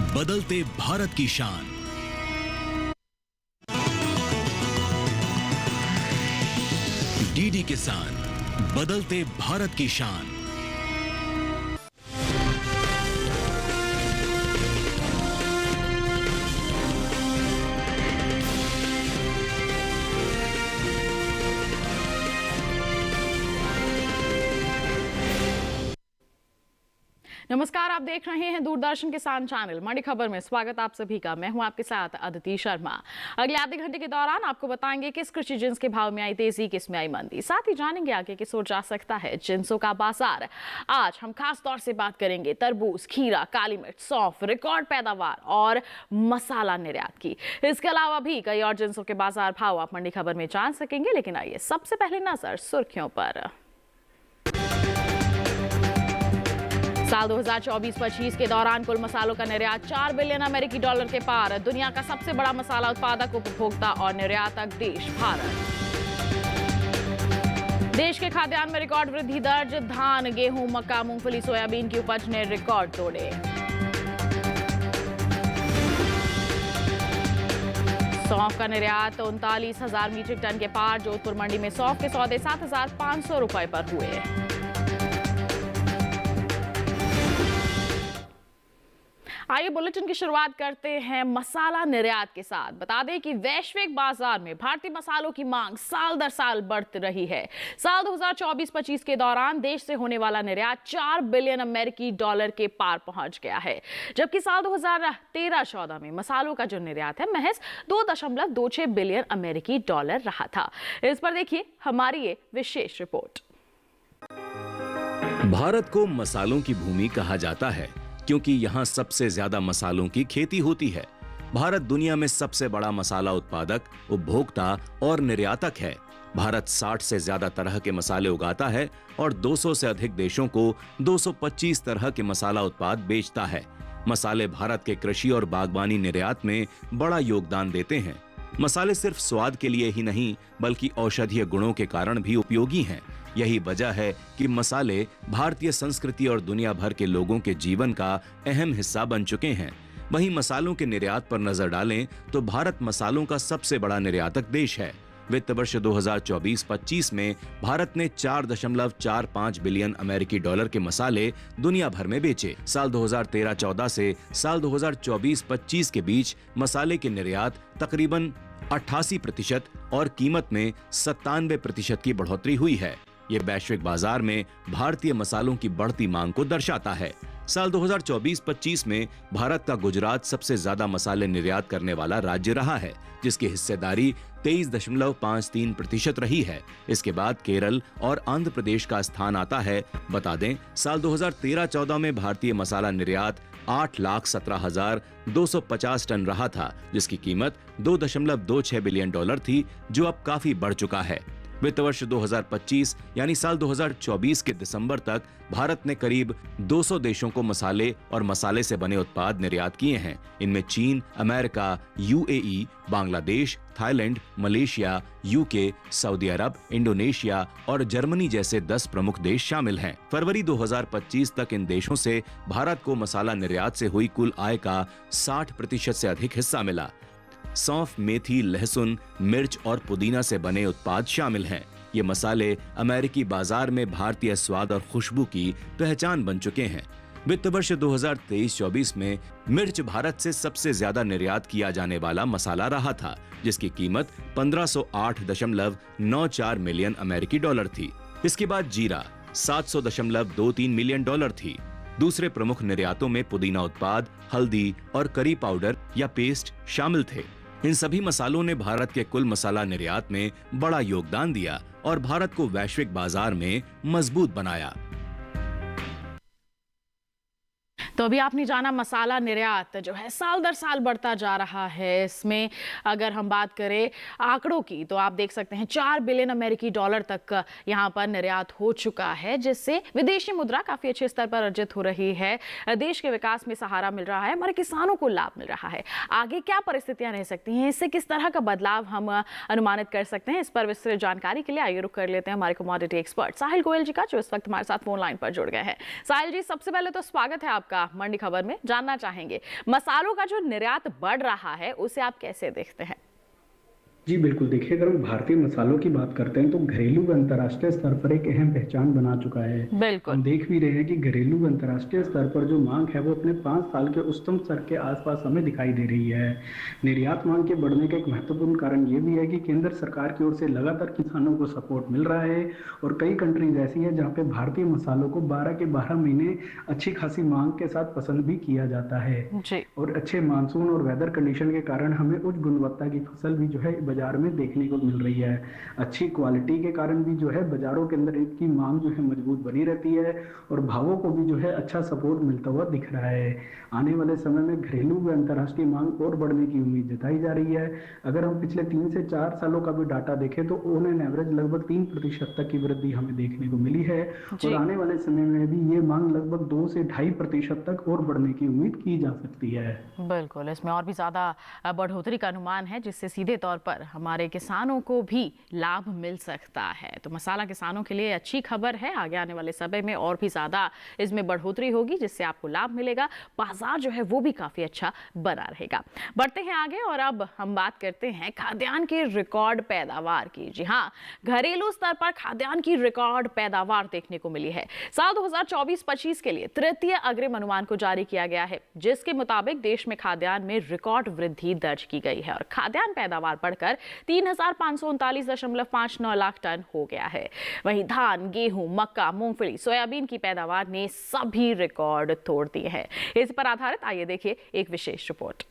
बदलते भारत की शान। डीडी किसान, बदलते भारत की शान। नमस्कार, आप देख रहे हैं दूरदर्शन किसान चैनल। मंडी खबर में स्वागत आप सभी का। मैं हूं आपके साथ अदिति शर्मा। अगले आधे घंटे के दौरान आपको बताएंगे किस कृषि जिन्स के भाव में आई तेजी, किस में आई मंदी। साथ ही जानेंगे आगे किस ओर जा सकता है जिन्सों का बाजार। आज हम खास तौर से बात करेंगे तरबूज, खीरा, काली मिर्च, सौंफ, रिकॉर्ड पैदावार और मसाला निर्यात की। इसके अलावा भी कई और जिन्सों के बाजार भाव आप मंडी खबर में जान सकेंगे। लेकिन आइए सबसे पहले नजर सुर्खियों पर। साल 2024-25 के दौरान कुल मसालों का निर्यात 4 बिलियन अमेरिकी डॉलर के पार। दुनिया का सबसे बड़ा मसाला उत्पादक, उपभोक्ता और निर्यातक देश भारत। देश के खाद्यान्न में रिकॉर्ड वृद्धि दर्ज। धान, गेहूं, मक्का, मूंगफली, सोयाबीन की उपज ने रिकॉर्ड तोड़े। सौंफ का निर्यात 39,000 मीट्रिक टन के पार। जोधपुर मंडी में सौंफ के सौदे 7,500 रुपए पर हुए। आइए बुलेटिन की शुरुआत करते हैं मसाला निर्यात के साथ। बता दें कि वैश्विक बाजार में भारतीय मसालों की मांग साल दर साल बढ़ रही है। साल 2024-25 के दौरान देश से होने वाला निर्यात 4 बिलियन अमेरिकी डॉलर के पार पहुंच गया है, जबकि साल 2013-14 में मसालों का जो निर्यात है महज 2.26 बिलियन अमेरिकी डॉलर रहा था। इस पर देखिए हमारी ये विशेष रिपोर्ट। भारत को मसालों की भूमि कहा जाता है क्योंकि यहाँ सबसे ज्यादा मसालों की खेती होती है। भारत दुनिया में सबसे बड़ा मसाला उत्पादक, उपभोक्ता और निर्यातक है। भारत 60 से ज्यादा तरह के मसाले उगाता है और 200 से अधिक देशों को 225 तरह के मसाला उत्पाद बेचता है। मसाले भारत के कृषि और बागवानी निर्यात में बड़ा योगदान देते हैं। मसाले सिर्फ स्वाद के लिए ही नहीं बल्कि औषधीय गुणों के कारण भी उपयोगी हैं। यही वजह है कि मसाले भारतीय संस्कृति और दुनिया भर के लोगों के जीवन का अहम हिस्सा बन चुके हैं। वहीं मसालों के निर्यात पर नजर डालें तो भारत मसालों का सबसे बड़ा निर्यातक देश है। वित्त वर्ष 2024-25 में भारत ने 4.45 बिलियन अमेरिकी डॉलर के मसाले दुनिया भर में बेचे। साल 2013-14 से साल 2024-25 के बीच मसाले के निर्यात तकरीबन 88% और कीमत में 97% की बढ़ोतरी हुई है। ये वैश्विक बाजार में भारतीय मसालों की बढ़ती मांग को दर्शाता है। साल 2024-25 में भारत का गुजरात सबसे ज्यादा मसाले निर्यात करने वाला राज्य रहा है, जिसकी हिस्सेदारी 23.53% रही है। इसके बाद केरल और आंध्र प्रदेश का स्थान आता है। बता दें, साल 2013-14 में भारतीय मसाला निर्यात 8,17,250 टन रहा था, जिसकी कीमत 2.26 बिलियन डॉलर थी, जो अब काफी बढ़ चुका है। वित्त वर्ष 2025 यानी साल 2024 के दिसंबर तक भारत ने करीब 200 देशों को मसाले और मसाले से बने उत्पाद निर्यात किए हैं। इनमें चीन, America, UAE, Bangladesh, Thailand, Malaysia, UK, सऊदी अरब, इंडोनेशिया और जर्मनी जैसे 10 प्रमुख देश शामिल हैं। फरवरी 2025 तक इन देशों से भारत को मसाला निर्यात से हुई कुल आय का 60% से अधिक हिस्सा मिला। सौंफ, मेथी, लहसुन, मिर्च और पुदीना से बने उत्पाद शामिल हैं। ये मसाले अमेरिकी बाजार में भारतीय स्वाद और खुशबू की पहचान बन चुके हैं। वित्त वर्ष 2023-24 में मिर्च भारत से सबसे ज्यादा निर्यात किया जाने वाला मसाला रहा था, जिसकी कीमत 1508.94 मिलियन अमेरिकी डॉलर थी। इसके बाद जीरा 700.23 मिलियन डॉलर थी। दूसरे प्रमुख निर्यातों में पुदीना उत्पाद, हल्दी और करी पाउडर या पेस्ट शामिल थे। इन सभी मसालों ने भारत के कुल मसाला निर्यात में बड़ा योगदान दिया और भारत को वैश्विक बाजार में मजबूत बनाया। तो अभी आपने जाना मसाला निर्यात जो है साल दर साल बढ़ता जा रहा है। इसमें अगर हम बात करें आंकड़ों की तो आप देख सकते हैं 4 बिलियन अमेरिकी डॉलर तक यहाँ पर निर्यात हो चुका है, जिससे विदेशी मुद्रा काफी अच्छे स्तर पर अर्जित हो रही है। देश के विकास में सहारा मिल रहा है, हमारे किसानों को लाभ मिल रहा है। आगे क्या परिस्थितियां रह सकती हैं, इससे किस तरह का बदलाव हम अनुमानित कर सकते हैं, इस पर विस्तृत जानकारी के लिए आइए रुक कर लेते हैं हमारे कमोडिटी एक्सपर्ट साहिल गोयल जी का, जो इस वक्त हमारे साथ फोन लाइन पर जुड़ गए हैं। साहिल जी, सबसे पहले तो स्वागत है आपका। मंडी खबर में जानना चाहेंगे। मसालों का जो निर्यात बढ़ रहा है उसे आप कैसे देखते हैं? जी बिल्कुल, देखिए अगर हम भारतीय मसालों की बात करते हैं तो घरेलू व अंतर्राष्ट्रीय स्तर पर एक अहम पहचान बना चुका है। बिल्कुल। हम देख भी रहे हैं कि घरेलू व अंतर्राष्ट्रीय स्तर पर जो मांग है वो अपने 5 साल के उच्चतम स्तर के आसपास हमें दिखाई दे रही है। निर्यात मांग के बढ़ने का एक महत्वपूर्ण कारण ये भी है कि केंद्र सरकार की ओर से लगातार किसानों को सपोर्ट मिल रहा है और कई कंट्रीज ऐसी है जहाँ पे भारतीय मसालों को 12 के 12 महीने अच्छी खासी मांग के साथ पसंद भी किया जाता है। जी। और अच्छे मानसून और वेदर कंडीशन के कारण हमें उच्च गुणवत्ता की फसल भी जो है बाजार में देखने को मिल रही है। अच्छी क्वालिटी के कारण भी जो है बाजारों के अंदर इसकी मांग जो है मजबूत बनी रहती है और भावों को भी जो है अच्छा सपोर्ट मिलता हुआ दिख रहा है। आने वाले समय में घरेलू व अंतर्राष्ट्रीय मांग और बढ़ने की उम्मीद जताई जा रही है। अगर हम पिछले 3 से 4 सालों का भी डाटा देखें तो ऑन एन एवरेज लगभग 3% तक की वृद्धि हमें देखने को मिली है और आने वाले समय में भी ये मांग लगभग 2 से 2.5% तक और बढ़ने की उम्मीद की जा सकती है। बिल्कुल, इसमें और भी ज्यादा बढ़ोतरी का अनुमान है जिससे सीधे तौर पर हमारे किसानों को भी लाभ मिल सकता है। तो मसाला किसानों के लिए अच्छी खबर है। आगे आने वाले समय में और भी ज्यादा इसमें बढ़ोतरी होगी जिससे आपको लाभ मिलेगा। बाजार जो है वो भी काफी अच्छा बना रहेगा। बढ़ते हैं आगे और अब हम बात करते हैं खाद्यान्न की रिकॉर्ड पैदावार की। जी हाँ, घरेलू स्तर पर खाद्यान्न की रिकॉर्ड पैदावार देखने को मिली है। साल 2024-25 के लिए तृतीय अग्रिम अनुमान को जारी किया गया है जिसके मुताबिक देश में खाद्यान्न में रिकॉर्ड वृद्धि दर्ज की गई है और खाद्यान्न पैदावार बढ़कर 3,539.59 लाख टन हो गया है। वहीं धान, गेहूं, मक्का, मूंगफली, सोयाबीन की पैदावार ने सभी रिकॉर्ड तोड़ दिए हैं। इस पर आधारित आइए देखिए एक विशेष रिपोर्ट।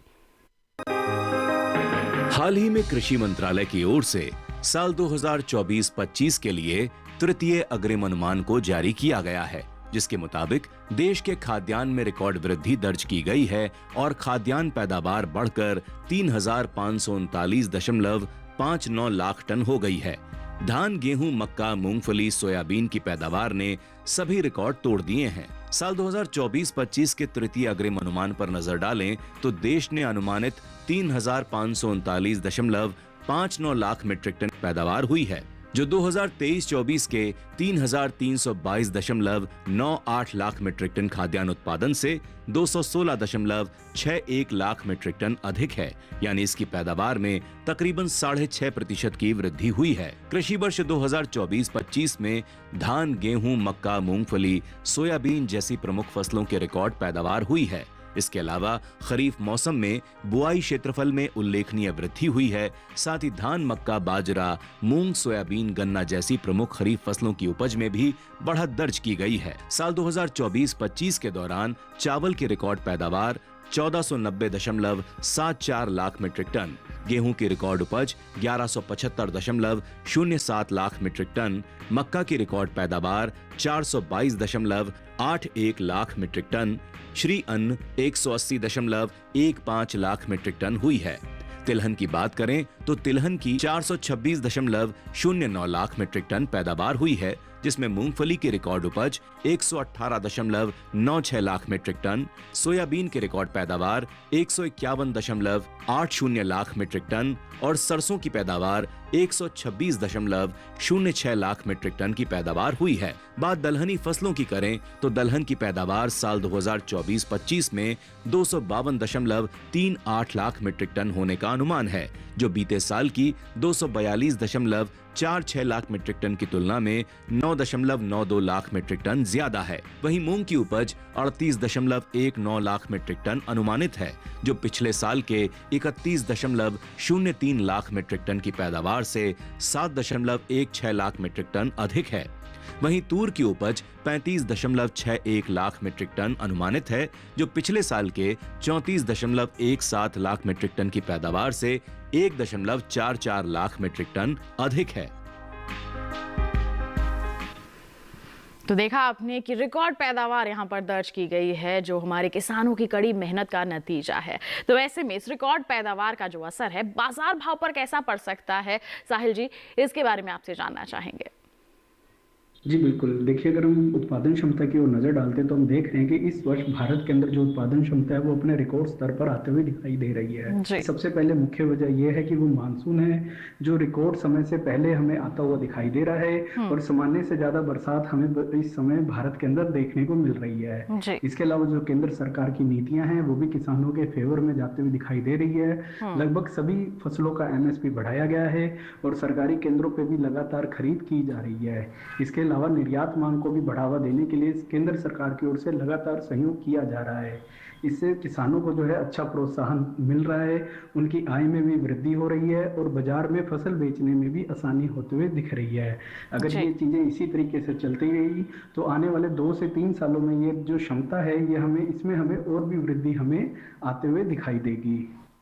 हाल ही में कृषि मंत्रालय की ओर से साल 2024-25 के लिए तृतीय अग्रिम अनुमान को जारी किया गया है जिसके मुताबिक देश के खाद्यान्न में रिकॉर्ड वृद्धि दर्ज की गई है और खाद्यान्न पैदावार बढ़कर 3,539.59 लाख टन हो गई है। धान, गेहूं, मक्का, मूंगफली, सोयाबीन की पैदावार ने सभी रिकॉर्ड तोड़ दिए हैं। साल 2024-25 के तृतीय अग्रिम अनुमान पर नजर डालें तो देश ने अनुमानित 3,539.59 लाख मीट्रिक टन पैदावार हुई है जो 2023-24 के 3,322.98 लाख मीट्रिक टन खाद्यान्न उत्पादन से 216.61 लाख मीट्रिक टन अधिक है। यानी इसकी पैदावार में तकरीबन 6.5% की वृद्धि हुई है। कृषि वर्ष 2024-25 में धान, गेहूं, मक्का, मूंगफली, सोयाबीन जैसी प्रमुख फसलों के रिकॉर्ड पैदावार हुई है। इसके अलावा खरीफ मौसम में बुआई क्षेत्रफल में उल्लेखनीय वृद्धि हुई है। साथ ही धान, मक्का, बाजरा, मूंग, सोयाबीन, गन्ना जैसी प्रमुख खरीफ फसलों की उपज में भी बढ़त दर्ज की गई है। साल 2024-25 के दौरान चावल की रिकॉर्ड पैदावार 1490.74 लाख मीट्रिक टन, गेहूं की रिकॉर्ड उपज 1175.07 लाख मीट्रिक टन, मक्का की रिकॉर्ड पैदावार 422.81 लाख मीट्रिक टन, श्री अन्न 180.15 लाख मीट्रिक टन हुई है। तिलहन की बात करें तो तिलहन की 426.09 लाख मीट्रिक टन पैदावार हुई है जिसमें मूंगफली की रिकॉर्ड उपज 118.96 लाख मीट्रिक टन, सोयाबीन की रिकॉर्ड पैदावार 151.80 लाख मीट्रिक टन और सरसों की पैदावार 126.06 लाख मीट्रिक टन की पैदावार हुई है। बात दलहनी फसलों की करें तो दलहन की पैदावार साल 2024-25 में 252.38 लाख मीट्रिक टन होने का अनुमान है जो बीते साल की 242.46 लाख मीट्रिक टन की तुलना में 9.92 लाख मीट्रिक टन ज्यादा है। वहीं मूंग की उपज 38.19 लाख मीट्रिक टन अनुमानित है जो पिछले साल के 31.03 लाख मीट्रिक टन की पैदावार से 7.16 लाख मीट्रिक टन अधिक है। वहीं तूर की उपज 35.61 लाख मीट्रिक टन अनुमानित है जो पिछले साल के 34.17 लाख मीट्रिक टन की पैदावार से 1.44 लाख मीट्रिक टन अधिक है। तो देखा आपने कि रिकॉर्ड पैदावार यहाँ पर दर्ज की गई है जो हमारे किसानों की कड़ी मेहनत का नतीजा है। तो ऐसे में इस रिकॉर्ड पैदावार का जो असर है बाजार भाव पर कैसा पड़ सकता है, साहिल जी इसके बारे में आपसे जानना चाहेंगे। जी बिल्कुल। देखिए, अगर हम उत्पादन क्षमता की ओर नज़र डालते हैं तो हम देख रहे हैं कि इस वर्ष भारत के अंदर जो उत्पादन क्षमता है वो अपने रिकॉर्ड स्तर पर आते हुए दिखाई दे रही है। जी। सबसे पहले मुख्य वजह ये है कि वो मानसून है जो रिकॉर्ड समय से पहले हमें आता हुआ दिखाई दे रहा है और सामान्य से ज़्यादा बरसात हमें इस समय भारत के अंदर देखने को मिल रही है। जी। इसके अलावा जो केंद्र सरकार की नीतियां हैं वो भी किसानों के फेवर में जाते हुए दिखाई दे रही है। लगभग सभी फसलों का एमएसपी बढ़ाया गया है और सरकारी केंद्रों पे भी लगातार खरीद की जा रही है। इसके अलावा निर्यात मांग को भी बढ़ावा देने के लिए केंद्र सरकार की ओर से लगातार सहयोग किया जा रहा है। इससे किसानों को जो है अच्छा प्रोत्साहन मिल रहा है, उनकी आय में भी वृद्धि हो रही है और बाजार में फसल बेचने में भी आसानी होते हुए दिख रही है। अगर जी। ये चीजें इसी तरीके से चलती गई तो आने वाले 2 से 3 सालों में ये जो क्षमता है ये इसमें हमें और भी वृद्धि हमें आते हुए दिखाई देगी।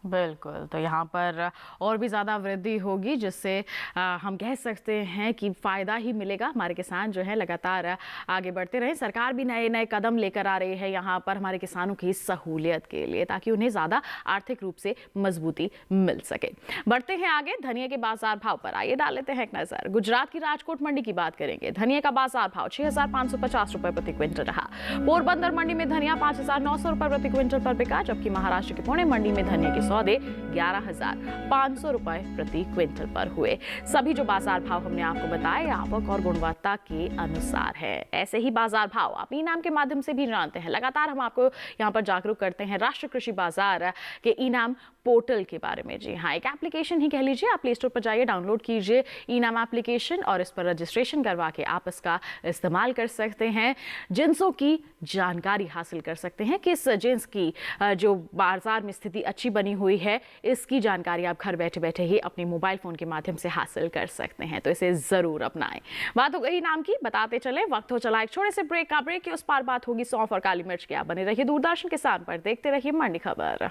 बिल्कुल, तो यहाँ पर और भी ज़्यादा वृद्धि होगी जिससे हम कह सकते हैं कि फ़ायदा ही मिलेगा। हमारे किसान जो है लगातार आगे बढ़ते रहें। सरकार भी नए नए कदम लेकर आ रही है यहाँ पर हमारे किसानों की सहूलियत के लिए, ताकि उन्हें ज़्यादा आर्थिक रूप से मजबूती मिल सके। बढ़ते हैं आगे धनिया के बाजार भाव पर, आइए डाल लेते हैं एक नज़र। गुजरात की राजकोट मंडी की बात करेंगे। धनिया का बाजार भाव 6,550 रुपये प्रति क्विंटल रहा। पोरबंदर मंडी में धनिया 5,900 रुपये प्रति क्विंटल पर बिका, जबकि महाराष्ट्र के पुणे मंडी में धनिया के सौदे 11,500 रुपए प्रति क्विंटल पर हुए। सभी जो बाजार भाव हमने आपको बताए आवक और गुणवत्ता के अनुसार है। ऐसे ही बाजार भाव आप ई-नाम के माध्यम से भी जानते हैं। लगातार हम आपको यहाँ पर जागरूक करते हैं राष्ट्रीय कृषि बाजार के ई-नाम पोर्टल के बारे में। जी हाँ, एक एप्लीकेशन ही कह लीजिए। आप प्ले स्टोर पर जाइए, डाउनलोड कीजिए ई-नाम एप्लीकेशन और इस पर रजिस्ट्रेशन करवा के आप इसका इस्तेमाल कर सकते हैं। जिन्सों की जानकारी हासिल कर सकते हैं। किस जिन्स की जो बाजार में स्थिति अच्छी बनी हुई है, इसकी जानकारी आप घर बैठे बैठे ही अपने मोबाइल फोन के माध्यम से हासिल कर सकते हैं। तो इसे जरूर अपनाएं। बात हो गई नाम की, बताते चले वक्त हो चला एक छोटे से ब्रेक का। ब्रेक के उस पार बात होगी सौंफ और काली मिर्च की। आप बने रहिए दूरदर्शन किसान पर, देखते रहिए मंडी खबर।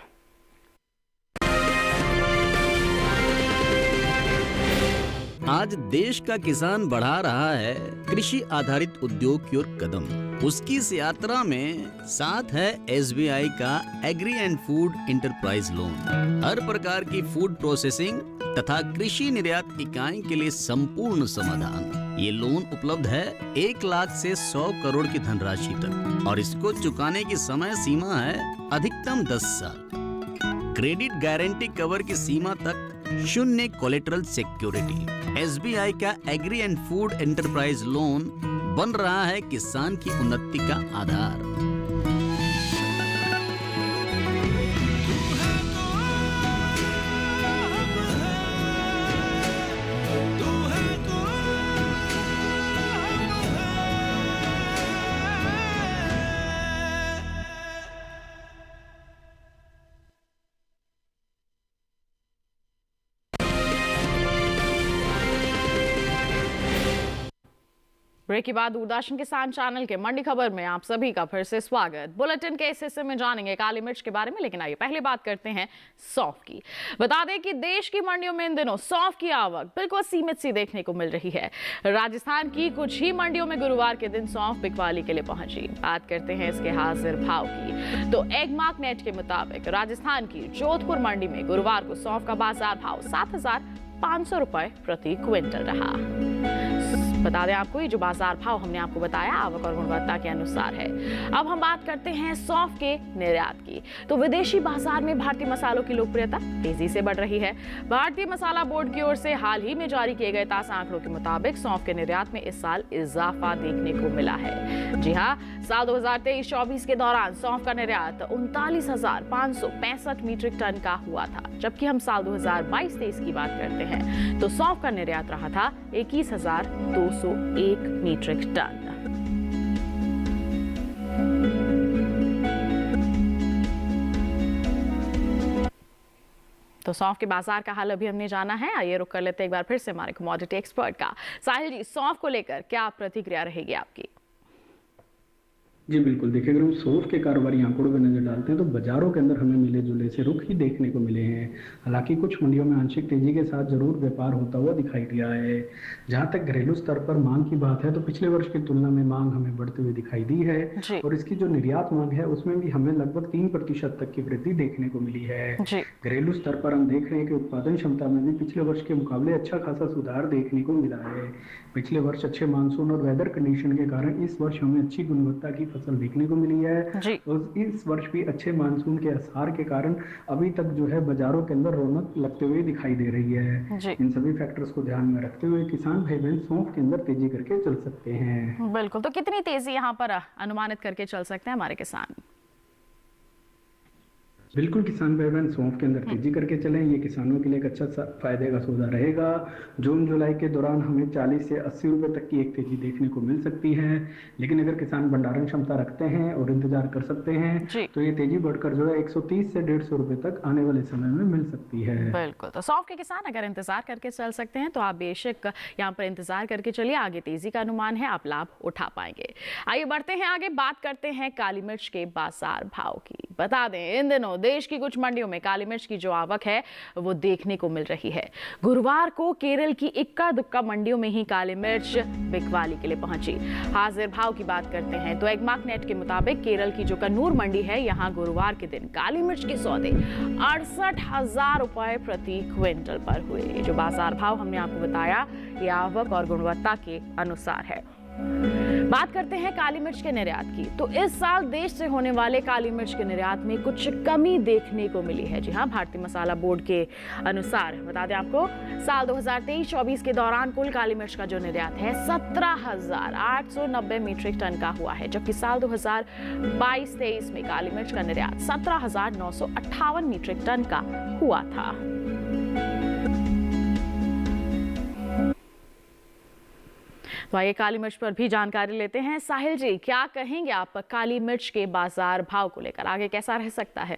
आज देश का किसान बढ़ा रहा है कृषि आधारित उद्योग की ओर कदम। उसकी इस यात्रा में साथ है SBI का agri and food enterprise loan. हर प्रकार की फूड प्रोसेसिंग तथा कृषि निर्यात इकाई के लिए संपूर्ण समाधान। ये लोन उपलब्ध है 1 लाख से 100 करोड़ की धनराशि तक और इसको चुकाने की समय सीमा है अधिकतम 10 साल। क्रेडिट गारंटी कवर की सीमा तक 0 कोलेटरल सिक्योरिटी। SBI का agri and food enterprise loan बन रहा है किसान की उन्नति का आधार। ब्रेक के बाद दूरदर्शन किसान चैनल के मंडी खबर में आप सभी का फिर से स्वागत। बुलेटिन के इस हिस्से में जानेंगे काली मिर्च के बारे में, लेकिन आइए पहले बात करते हैं सौंफ की। बता दें कि देश की मंडियों में इन दिनों सौंफ की आवक बिल्कुल सीमित सी देखने को मिल रही है। राजस्थान की कुछ ही मंडियों में गुरुवार के दिन सौंफ बिकवाली के लिए पहुंची। बात करते हैं इसके हाजिर भाव की, तो एगमार्क नेट के मुताबिक राजस्थान की जोधपुर मंडी में गुरुवार को सौंफ का बाजार भाव 7,500 रुपए प्रति क्विंटल रहा। बता दें आपको ये जो बाजार भाव हमने आपको बताया आवक और गुणवत्ता के अनुसार है। अब हम बात करते हैं सौंफ के निर्यात की। तो विदेशी बाजार में भारतीय मसालों की लोकप्रियता तेजी से बढ़ रही है। भारतीय मसाला बोर्ड की ओर से हाल ही में जारी किए गए ताज़ा आंकड़ों के मुताबिक सौंफ के निर्यात में इस साल इजाफा देखने को मिला है। जी हाँ, साल 2023-24 के दौरान सौंफ का निर्यात 39,565 मीट्रिक टन का हुआ था, जबकि हम साल 2022-23 की बात करते हैं तो सौंफ का निर्यात रहा था 21,201 मीट्रिक टन। तो सौंफ के बाजार का हाल अभी हमने जाना है। आइए रुक कर लेते हैं एक बार फिर से हमारे कमोडिटी एक्सपर्ट का। साहिल जी, सौंफ को लेकर क्या प्रतिक्रिया रहेगी आपकी? जी बिल्कुल, देखिए अगर हम सौंफ के कारोबारी आंकड़ों पे नज़र डालते हैं तो बाज़ारों के अंदर हमें मिले-जुले से रुख ही देखने को मिले हैं। हालाँकि कुछ मंडियों में आंशिक तेज़ी के साथ ज़रूर व्यापार होता हुआ दिखाई दिया है। जहाँ तक घरेलू स्तर पर माँग की बात है तो पिछले वर्ष की तुलना में माँग हमें बढ़ते हुए दिखाई दी है जी। और इसकी जो निर्यात माँग है उसमें भी हमें लगभग 3% तक की वृद्धि देखने को मिली है। जी। घरेलू स्तर पर हम देख रहे हैं कि उत्पादन क्षमता में भी पिछले वर्ष के मुकाबले अच्छा खासा सुधार देखने को मिला है। पिछले वर्ष अच्छे मानसून और वेदर कंडीशन के कारण इस वर्ष हमें अच्छी गुणवत्ता की फसल देखने को मिली है जी। और इस वर्ष भी अच्छे मानसून के आसार के कारण अभी तक जो है बाजारों के अंदर रौनक लगते हुए दिखाई दे रही है। जी। इन सभी फैक्टर्स को ध्यान में रखते हुए किसान भाई बहन सौंफ के अंदर तेजी करके चल सकते हैं। बिल्कुल, तो कितनी तेजी यहाँ पर अनुमानित करके चल सकते हैं हमारे किसान? बिल्कुल, किसान भाई बहन सौंफ के अंदर तेजी करके चलें, ये किसानों के लिए एक अच्छा फायदे का सौदा रहेगा। जून जुलाई के दौरान हमें 40 से 80 रुपए तक की एक तेजी देखने को मिल सकती है, लेकिन अगर किसान भंडारण क्षमता रखते हैं और इंतजार कर सकते हैं तो ये तेजी बढ़कर जो है 130 से 150 रुपए तक आने वाले समय में मिल सकती है। बिल्कुल, तो सौंफ के किसान अगर इंतजार करके चल सकते हैं तो आप बेशक यहाँ पर इंतजार करके चलिए, आगे तेजी का अनुमान है, आप लाभ उठा पाएंगे। आइए बढ़ते हैं आगे, बात करते हैं काली मिर्च के बाजार भाव की। बता दें इन दिनों देश की कुछ मंडियों में काली मिर्च की जो आवक है वो देखने को मिल रही है। गुरुवार को केरल की इक्का दुक्का मंडियों में ही काली मिर्च बिकवाली के लिए पहुंची। हाजिर भाव की बात करते हैं तो एगमार्क नेट के मुताबिक केरल की जो कन्नूर मंडी है, यहाँ गुरुवार के दिन काली मिर्च के सौदे 68,000 रुपए प्रति क्विंटल पर हुए। जो बाजार भाव हमने आपको बताया ये आवक और गुणवत्ता के अनुसार है। बात करते हैं काली मिर्च के निर्यात की, तो इस साल देश से होने वाले काली मिर्च के निर्यात में कुछ कमी देखने को मिली है। जी हाँ, भारतीय मसाला बोर्ड के अनुसार बता दें आपको, साल 2023-24 के दौरान कुल काली मिर्च का जो निर्यात है 17,890 मीट्रिक टन का हुआ है, जबकि साल 2022-23 में काली मिर्च का निर्यात 17,958 मीट्रिक टन का हुआ था। तो आइए काली मिर्च पर भी जानकारी लेते हैं। साहिल जी, क्या कहेंगे आप काली मिर्च के बाजार भाव को लेकर, आगे कैसा रह सकता है?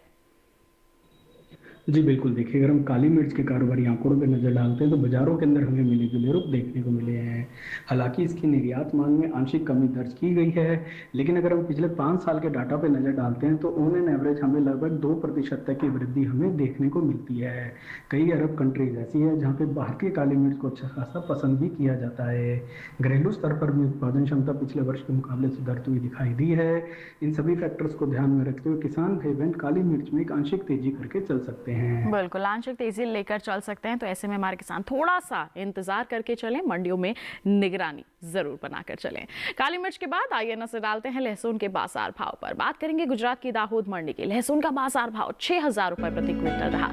जी बिल्कुल, देखिए अगर हम काली मिर्च के कारोबारी आंकड़ों पर नजर डालते हैं तो बाजारों के अंदर हमें मिले जुले रुख देखने को मिले हैं। हालांकि इसकी निर्यात मांग में आंशिक कमी दर्ज की गई है, लेकिन अगर हम पिछले 5 साल के डाटा पे नजर डालते हैं तो ऑन एन एवरेज हमें लगभग 2% तक की वृद्धि हमें देखने को मिलती है। कई अरब कंट्रीज ऐसी है जहाँ पे भारतीय काली मिर्च को अच्छा खासा पसंद भी किया जाता है। घरेलू स्तर पर भी उत्पादन क्षमता पिछले वर्ष के मुकाबले सुधरती हुई दिखाई दी है। इन सभी फैक्टर्स को ध्यान में रखते हुए किसान भाई बहन काली मिर्च में एक आंशिक तेजी करके चल सकते हैं। बिल्कुल, आंशिक तेजी लेकर चल सकते हैं, तो ऐसे में हमारे किसान थोड़ा सा इंतजार करके चलें, मंडियों में निगरानी जरूर बनाकर चलें। काली मिर्च के बाद आइए नजर डालते हैं लहसुन के बाजार भाव पर। बात करेंगे गुजरात की दाहोद मंडी के। लहसुन का बाजार भाव 6,000 रुपए प्रति क्विंटल रहा।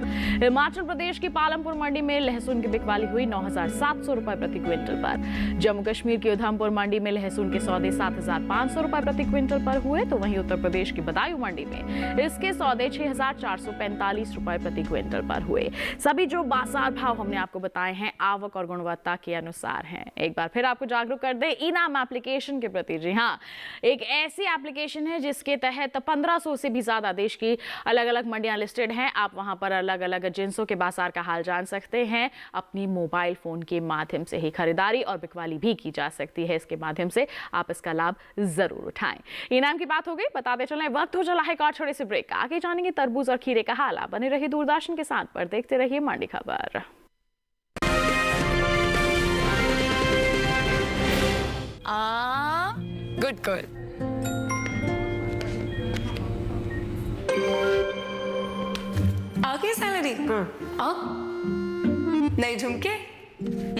हिमाचल प्रदेश की पालमपुर मंडी में लहसुन की बिकवाली हुई 9,700 रुपए प्रति क्विंटल पर। जम्मू कश्मीर की उधमपुर मंडी में लहसुन के सौदे 7,500 रुपए प्रति क्विंटल पर हुए, तो वहीं उत्तर प्रदेश की बदायूं मंडी में इसके सौदे 6,445 रुपए प्रति क्विंटल पर हुए। सभी जो बाजार भाव हमने आपको बताए हैं आवक और गुणवत्ता के अनुसार हैं। एक बार फिर आपको जागरूक कर दे इनाम एप्लीकेशन के प्रति। जी हाँ, एक ऐसी एप्लीकेशन है जिसके तहत 1500 से भी ज्यादा देश की अलग अलग मंडियां लिस्टेड हैं। आप वहां पर अलग अलग जिन्सों के बाजार का हाल जान सकते हैं। अपनी मोबाइल फोन के माध्यम से ही खरीदारी और बिकवाली भी की जा सकती है। इसके माध्यम से आप इसका लाभ जरूर उठाएं। इनाम की बात हो गई, बताते चलें वक्त हो चला है एक छोटे से ब्रेक। आगे जानेंगे तरबूज और खीरे का हाल। बने रहिए दूरदर्शन के साथ पर, देखते रहिए मंडी खबर। Good girl. आ गई सैलरी? नहीं झुमके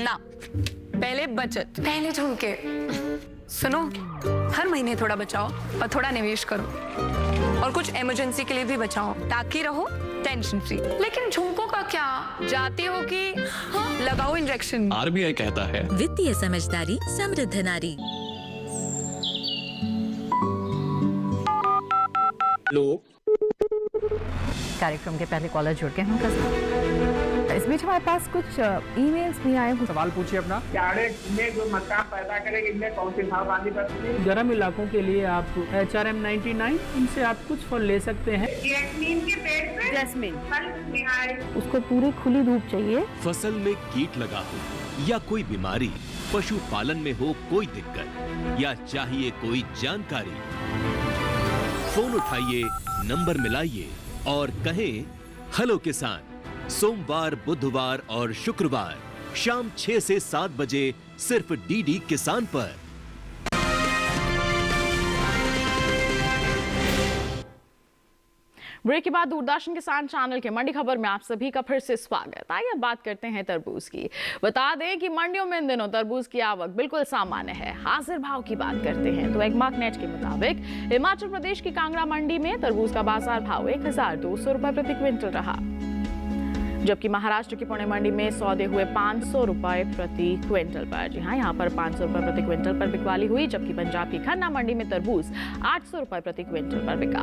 ना, पहले बचत, पहले झुमके। सुनो, हर महीने थोड़ा बचाओ और थोड़ा निवेश करो, और कुछ इमरजेंसी के लिए भी बचाओ ताकि रहो टेंशन फ्री। लेकिन झुमकों का क्या, जाते हो कि लगाओ इंजेक्शन। आरबीआई कहता है वित्तीय समझदारी समृद्ध नारी। कार्यक्रम के पहले कॉलर जुड़ गए हैं। इस बीच हमारे पास कुछ ईमेल्स भी आए हैं। सवाल पूछिए अपना। में जो मकान पैदा करेगी इनमें कौन सी सावधानी बरतनी है? गर्म इलाकों के लिए आप HRM 99 इनसे आप कुछ फल ले सकते हैं। जैस्मीन के पेड़ पे जैस्मीन, फल निहार। उसको पूरी खुली धूप चाहिए। फसल में कीट लगा हो या कोई बीमारी, पशुपालन में हो कोई दिक्कत या चाहिए कोई जानकारी, फोन उठाइए, नंबर मिलाइए और कहें हेलो किसान। सोमवार, बुधवार और शुक्रवार शाम 6 से 7 बजे सिर्फ डीडी किसान पर। ब्रेक के बाद दूरदर्शन किसान चैनल के मंडी खबर में आप सभी का फिर से स्वागत। आइए अब बात करते हैं तरबूज की। बता दें कि मंडियों में इन दिनों तरबूज की आवक बिल्कुल सामान्य है। हाजिर भाव की बात करते हैं तो एगमार्क नेट के मुताबिक हिमाचल प्रदेश की कांगड़ा मंडी में तरबूज का बाजार भाव 1200 रुपए प्रति क्विंटल रहा, जबकि महाराष्ट्र की पुणे मंडी में सौदे हुए 500 रुपए प्रति क्विंटल पर। जी हाँ, यहाँ पर 500 रुपए प्रति क्विंटल पर बिकवाली हुई, जबकि पंजाब की खन्ना मंडी में तरबूज 800 रुपए प्रति क्विंटल पर बिका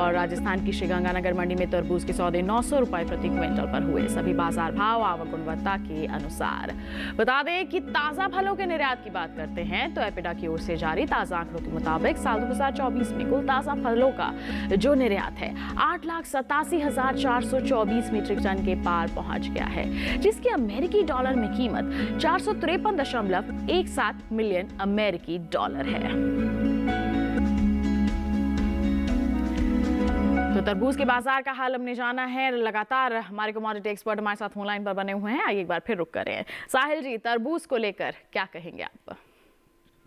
और राजस्थान की श्रीगंगानगर मंडी में तरबूज के सौदे 900 रुपए प्रति क्विंटल पर हुए। सभी बाजार भाव आवक गुणवत्ता के अनुसार। बता दें कि ताजा फलों के निर्यात की बात करते हैं तो एपिडा की ओर से जारी ताजा आंकड़ों के मुताबिक साल 2024 में कुल ताजा फलों का जो निर्यात है 8,87,424 मीट्रिक टन के पार पहुंच गया है, जिसकी अमेरिकी डॉलर में कीमत 453.17 मिलियन अमेरिकी डॉलर है। तो तरबूज के बाजार का हाल हमने जाना है। लगातार हमारे कमोडिटी एक्सपर्ट हमारे साथ फोनलाइन पर बने हुए हैं। आइए एक बार फिर रुक करें। साहिल जी, तरबूज को लेकर क्या कहेंगे आप?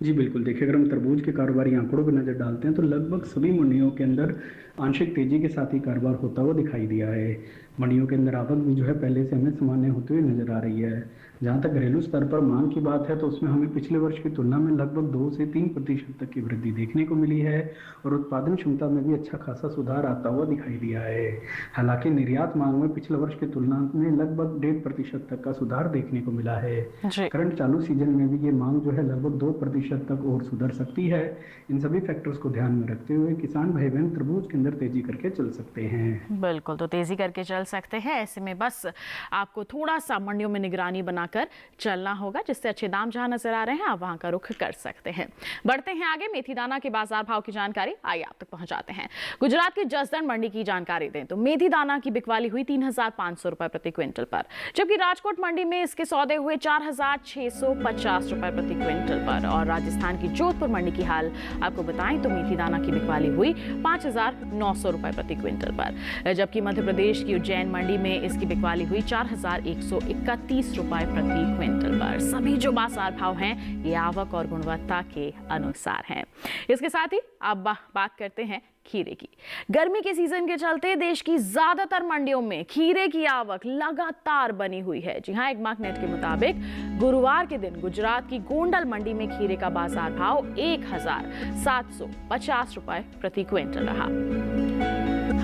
जी बिल्कुल, देखिए अगर हम तरबूज के कारोबारी आंकड़ों पर नज़र डालते हैं तो लगभग सभी मंडियों के अंदर आंशिक तेजी के साथ ही कारोबार होता हुआ दिखाई दिया है। मंडियों के अंदर आवक भी जो है पहले से हमें सामान्य होते हुए नजर आ रही है। जहाँ तक घरेलू स्तर पर मांग की बात है तो उसमें हमें पिछले वर्ष की तुलना में लगभग 2 से 3% तक की वृद्धि देखने को मिली है और उत्पादन क्षमता में भी अच्छा खासा सुधार आता हुआ दिखाई दिया है। हालांकि निर्यात मांग में पिछले वर्ष की तुलना में लगभग 1.5% तक का सुधार देखने को मिला है। करंट चालू सीजन में भी ये मांग जो है लगभग 2% तक और सुधर सकती है। इन सभी फैक्टर्स को ध्यान में रखते हुए किसान भाई बहन तरबूज के अंदर तेजी करके चल सकते हैं। बिल्कुल, तो तेजी करके चल सकते हैं। ऐसे में बस आपको थोड़ा सा मंडियों में निगरानी बनाकर चलना होगा, जिससे अच्छे दाम जहां नजर आ रहे हैं आप वहां का रुख कर सकते हैं। बढ़ते हैं आगे। मेथी दाना के बाजार भाव की जानकारी आइए आप तक पहुंचाते हैं। गुजरात की जसदण मंडी की जानकारी दें तो मेथी दाना की बिकवाली हुई 3,500 रुपए प्रति क्विंटल पर, जबकि राजकोट मंडी में इसके सौदे हुए 4,650 रुपए प्रति क्विंटल पर। और राजस्थान की जोधपुर मंडी की हाल आपको बताएं तो मेथी दाना की बिकवाली हुई 5,900 रुपए प्रति क्विंटल पर, जबकि मध्य प्रदेश की उज्जैन मंडी में इसकी बिकवाली हुई 4,131 रुपए प्रति क्विंटल पर। सभी जो बाजार भाव हैं ये आवक और गुणवत्ता के अनुसार हैं। इसके साथ ही अब बात करते हैं खीरे की। गर्मी के सीजन के चलते देश की ज्यादातर मंडियों में खीरे की आवक लगातार बनी हुई है। जी हां, एगमार्क नेट के मुताबिक गुरुवार के दिन गुजरात की गोंडल मंडी में खीरे का बाजार भाव 1,750 रुपए प्रति क्विंटल रहा।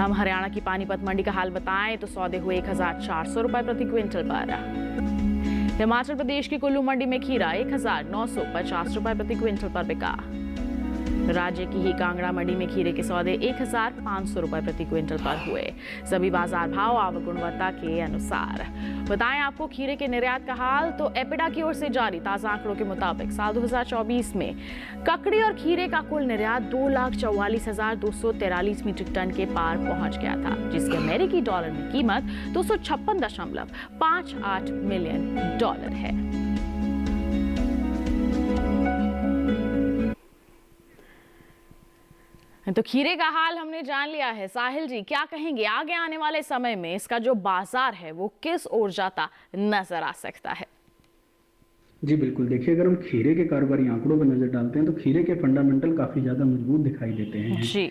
हम हरियाणा की पानीपत मंडी का हाल बताएं तो सौदे हुए 1,400 रुपए प्रति क्विंटल पर। हिमाचल प्रदेश की कुल्लू मंडी में खीरा 1,950 रुपए प्रति क्विंटल पर बिका। राज्य की ही कांगड़ा मंडी में खीरे के सौदे 1,500 रुपए प्रति क्विंटल पर हुए। सभी बाजार भाव आवक गुणवत्ता के अनुसार। बताएं आपको खीरे के निर्यात का हाल तो एपिडा की ओर से जारी ताजा आंकड़ों के मुताबिक साल 2024 में ककड़ी और खीरे का कुल निर्यात 2,44,243 मीट्रिक टन के पार पहुंच गया था, जिसकी अमेरिकी डॉलर में कीमत 256.58 मिलियन डॉलर है। तो खीरे का हाल हमने जान लिया है। साहिल जी, क्या कहेंगे आगे आने वाले समय में इसका जो बाजार है वो किस ओर जाता नजर आ सकता है? जी बिल्कुल, देखिए अगर हम खीरे के कारोबारी आंकड़ों पर नजर डालते हैं तो खीरे के फंडामेंटल काफी ज्यादा मजबूत दिखाई देते हैं। जी,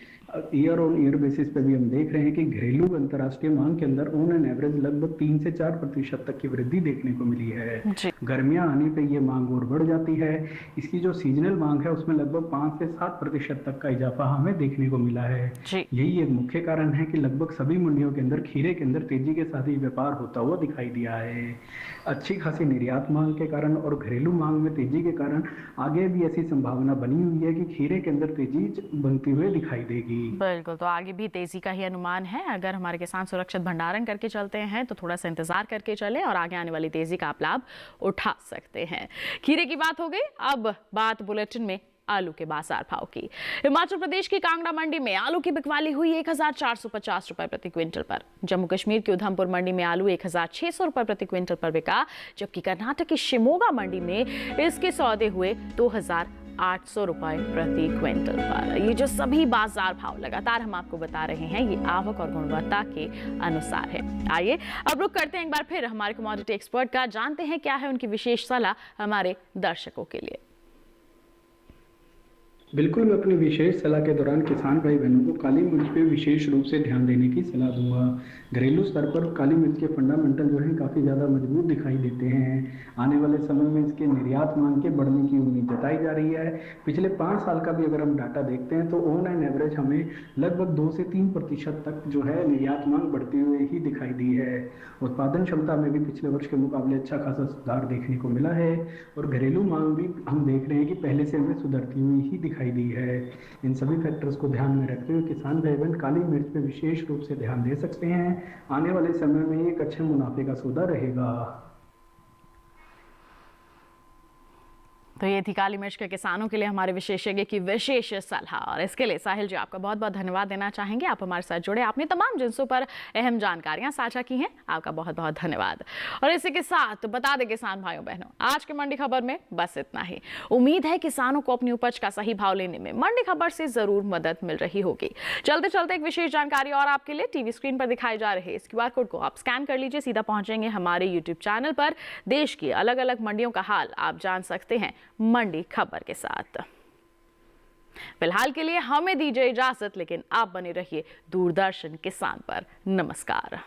ईयर ऑन ईयर बेसिस पे भी हम देख रहे हैं कि घरेलू अंतर्राष्ट्रीय मांग के अंदर ऑन एन एवरेज लगभग 3 से 4% तक की वृद्धि देखने को मिली है। गर्मियां आने पे ये मांग और बढ़ जाती है। इसकी जो सीजनल मांग है उसमें लगभग 5 से 7% तक का इजाफा हमें देखने को मिला है। यही एक मुख्य कारण है कि लगभग सभी मंडियों के अंदर खीरे के अंदर तेजी के साथ ही व्यापार होता हुआ दिखाई दिया है। अच्छी खासी निर्यात मांग के कारण और घरेलू मांग में तेजी के कारण आगे भी ऐसी संभावना बनी हुई है कि खीरे के अंदर तेजी बनती हुई दिखाई देगी। बिल्कुल, तो आगे भी तेजी का ही अनुमान है। अगर हमारे किसान सुरक्षित भंडारण करके चलते हैं तो थोड़ा सा इंतजार करके चले और आगे आने वाली तेजी का आप लाभ उठा सकते हैं। खीरे की बात हो गई, अब बात बुलेटिन में आलू के बाजार भाव की। हिमाचल प्रदेश की कांगड़ा मंडी में आलू की बिकवाली हुई 1,450 रुपए प्रति क्विंटल पर। जम्मू कश्मीर की उधमपुर मंडी में आलू 1,600 रुपए प्रति क्विंटल पर बिका, जबकि कर्नाटक की शिमोगा मंडी में इसके सौदे हुए 2,000 800 रुपए प्रति क्विंटल पर। ये जो सभी बाजार भाव लगातार हम आपको बता रहे हैं, ये आवक और गुणवत्ता के अनुसार है। आइए अब रुक करते हैं एक बार फिर हमारे कमोडिटी एक्सपर्ट का, जानते हैं क्या है उनकी विशेष सलाह हमारे दर्शकों के लिए। बिल्कुल, मैं अपनी विशेष सलाह के दौरान किसान भाई बहनों को काली मिर्च पे विशेष रूप से ध्यान देने की सलाह दूंगा। घरेलू स्तर पर काली मिर्च के फंडामेंटल जो है काफ़ी ज़्यादा मजबूत दिखाई देते हैं। आने वाले समय में इसके निर्यात मांग के बढ़ने की उम्मीद जताई जा रही है। पिछले 5 साल का भी अगर हम डाटा देखते हैं तो ऑन एन एवरेज हमें लगभग 2 से 3% तक जो है निर्यात मांग बढ़ती हुई ही दिखाई दी है। उत्पादन क्षमता में भी पिछले वर्ष के मुकाबले अच्छा खासा सुधार देखने को मिला है और घरेलू मांग भी हम देख रहे हैं कि पहले से हमें सुधरती हुई ही दिखाई दी है। इन सभी फैक्टर्स को ध्यान में रखते हुए किसान भाई बहन काली मिर्च पे विशेष रूप से ध्यान दे सकते हैं। आने वाले समय में एक अच्छे मुनाफे का सौदा रहेगा। तो ये थी काली मिर्च के किसानों के लिए हमारे विशेषज्ञ की विशेष सलाह, और इसके लिए साहिल जी आपका बहुत बहुत धन्यवाद देना चाहेंगे। आप हमारे साथ जुड़े, आपने तमाम जिनसों पर अहम जानकारियां साझा की हैं, आपका बहुत बहुत धन्यवाद। और इसी के साथ बता दें किसान भाइयों बहनों, आज के मंडी खबर में बस इतना ही। उम्मीद है किसानों को अपनी उपज का सही भाव लेने में मंडी खबर से जरूर मदद मिल रही होगी। चलते चलते एक विशेष जानकारी और आपके लिए, टीवी स्क्रीन पर दिखाए जा रहे इस QR कोड को आप स्कैन कर लीजिए, सीधा पहुंचेंगे हमारे YouTube चैनल पर। देश की अलग अलग मंडियों का हाल आप जान सकते हैं मंडी खबर के साथ। फिलहाल के लिए हमें दीजिए इजाजत, लेकिन आप बने रहिए दूरदर्शन किसान पर। नमस्कार।